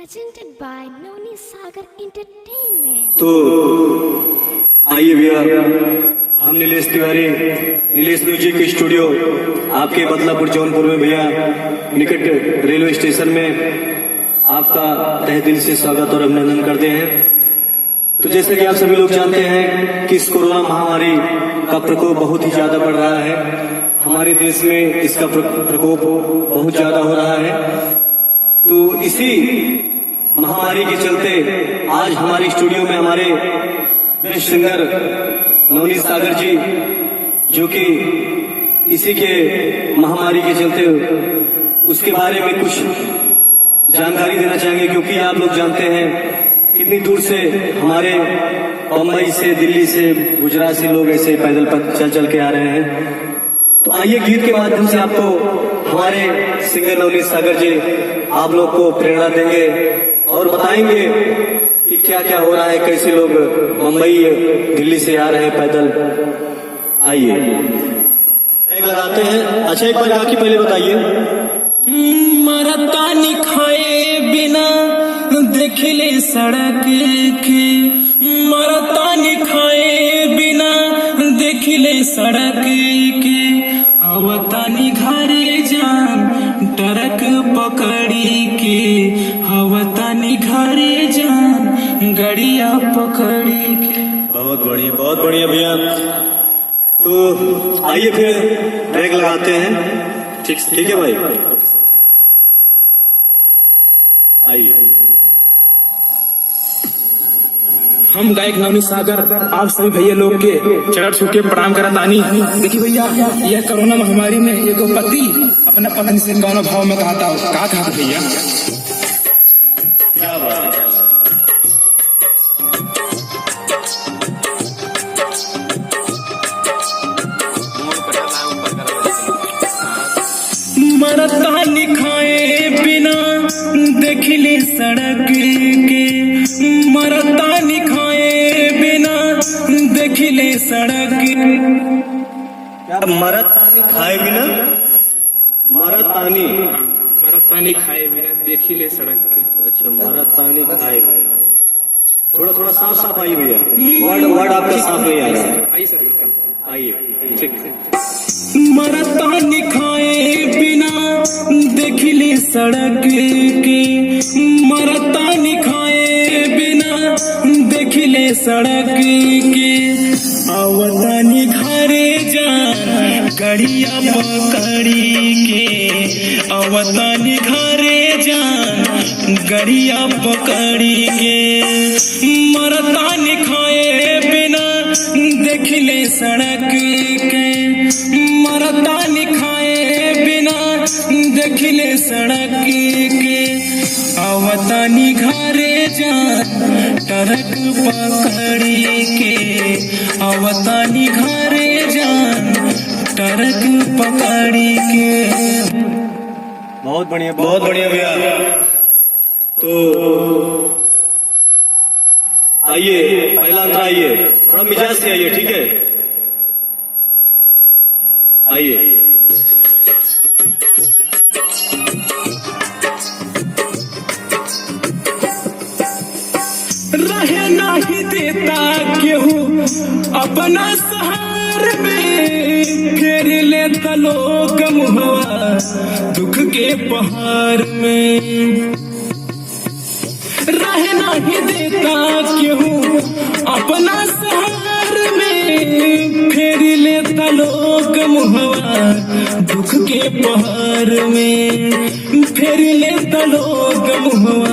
presented by Noni Sagar Entertainment। तो आइए भैया, हम नीलेश तिवारी, नीलेश म्यूजिक स्टूडियो आपके बदलापुर जौनपुर में भैया निकट रेलवे स्टेशन में आपका तहे दिल से स्वागत और अभिनंदन करते हैं। तो जैसे कि आप सभी लोग जानते हैं कि इस कोरोना महामारी का प्रकोप बहुत ही ज्यादा बढ़ रहा है, हमारे देश में इसका प्रकोप बहुत ज्यादा हो रहा है। तो इसी महामारी के चलते आज हमारे स्टूडियो में हमारे बेस्ट सिंगर नवनीत सागर जी, जो कि इसी के महामारी के चलते उसके बारे में कुछ जानकारी देना चाहेंगे, क्योंकि आप लोग जानते हैं कितनी दूर से हमारे बम्बई से, दिल्ली से, गुजरात से लोग ऐसे पैदल चल के आ रहे हैं। तो आइए गीत के माध्यम से आपको हमारे सिंगर नवनीत सागर जी आप लोग को प्रेरणा देंगे और बताएंगे कि क्या क्या हो रहा है, कैसे लोग मुंबई दिल्ली से आ रहे हैं पैदल। आइए एक लगाते हैं। अच्छा एक बार गा के पहले बताइए। मरता नहीं खाए बिना देखले सड़क के, मरता नहीं खाए बिना देखले सड़क के, आवतानी घरे जान ट्रक पकड़ी के, आवतानी घरे जान गड़िया पकड़ी के। बहुत बढ़िया भैया। तो आइए फिर ब्रेक लगाते हैं। ठीक है भाई, आइए। हम गायक नवनीत सागर आप सभी भैया लोग के चरण छू के प्रणाम करत आनी। देखिए भैया, यह कोरोना महामारी में एगो पति अपना पत्नी से कौन भाव में कहता हो, का कहा भैया? क्या बात है। मरता नहीं खाए बिना देखले सड़क के, मरता नहीं खाए बिना देखले सड़क के। क्या मरतानी खाए बिना? मरतानी खाए बिना देखले सड़क के। अच्छा, मरतानी खाए बिना। थोड़ा साफ आइए भैया, वर्ड आपका साफ नहीं आ रहा है। आइए सर, वेलकम। आइए। ठीक है। मरता नहीं खाए बिना देखले सड़क के, मरता नहीं खाए बिना देखले सड़क के, आवतानी घरे जान गड़िया पकड़ी के, आवतानी घरे जान गड़िया पकड़ी के, मरता नहीं खाए बिना देखले सड़क के, मरता नहीं खाए बिना देखले सड़क के, आवतानी घरे जान ट्रक पकड़ी के, आवतानी घरे जान ट्रक पकड़ी के। बहुत बढ़िया भैया। तो आइए, पहला अंतरा आइए, थोड़ा मिजाज से आइए, ठीक है। आइए। रहे नहीं देता केहू अपना सहार में, घेर लेता लोग मुहवा दुख के पहाड़ में। रहे नहीं देता केहू अपना सहार में, फेर लेता लोग मुहवा दुख के पहाड़ में, फेर लेता लोग मुहवा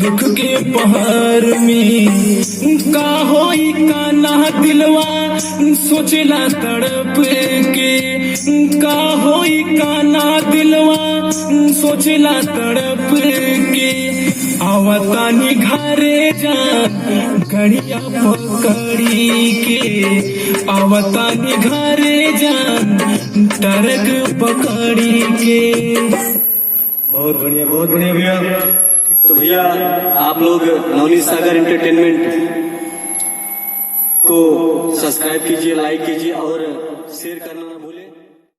दुख के पहाड़ में। का होई का ना दिलवा सोचला तड़प के, का होई का ना दिलवा सोचला तड़प के, आवतानी घरे जान गड़िया पकड़ी के, आवतानी घरे जान ट्रक पकड़ी के। बहुत बढ़िया भैया। तो भैया आप लोग नवनीत सागर एंटरटेनमेंट को सब्सक्राइब कीजिए, लाइक कीजिए और शेयर करना ना भूलें।